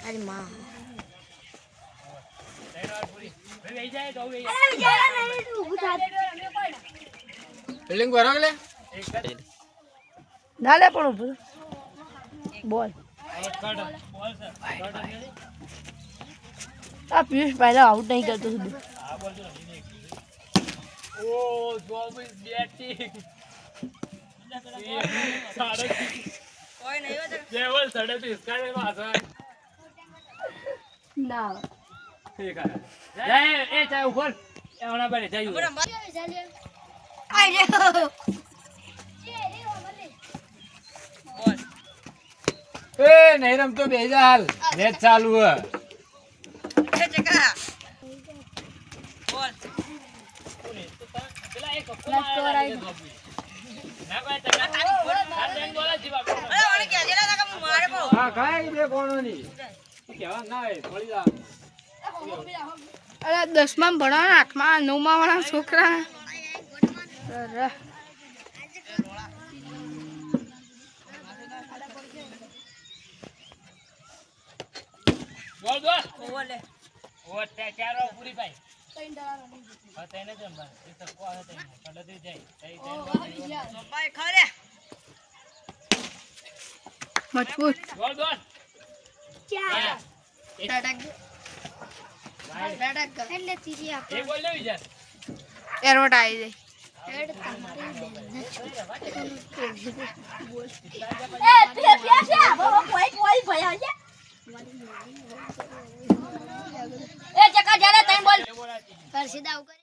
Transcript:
अरे मां ફિલ્ડિંગ કરો કે ના લે પણ ઉભો બોલ આ પિયુષ પહેલા આઉટ નહીં કરતો સુધી ઓ જોબ ઇઝ બેટિંગ કોઈ નહીં હો લેવલ 37 કાલે પાછા ના ઠીક છે જાય એ ચાય ઉપર એવણા બને જાય આઈ રે એ નહીં રમતો બે જા હાલ મેચ ચાલુ હે એ ચકા બોલ પેલા એક કપ્પો ના ભાઈ તને ખાલી બોલા જી બાપ અરે ઓને કે જેલા કા મારે બો હા કાઈ બે કોણો ની કેવા ના હોય પડી જા અરે 10માં ભણવાના 8માં 9માં વાળા છોકરા અરે બોલ બોલ ઓલે ઓ તે ચારો પૂરી ભાઈ હા તેને જમ ભાઈ એ તો કો હે તેને પડતી જાય તઈ ભાઈ ખરે મજબૂત બોલ બોલ ચાર ડડક એટલે તીજી આપ એ બોલ લેવી જા એરોટ આવી જાય હેડ તમારી એ પ્યા કોઈ ભયા છે એ ચકા જારે તઈ બોલ એ બોલાતી પર સીધા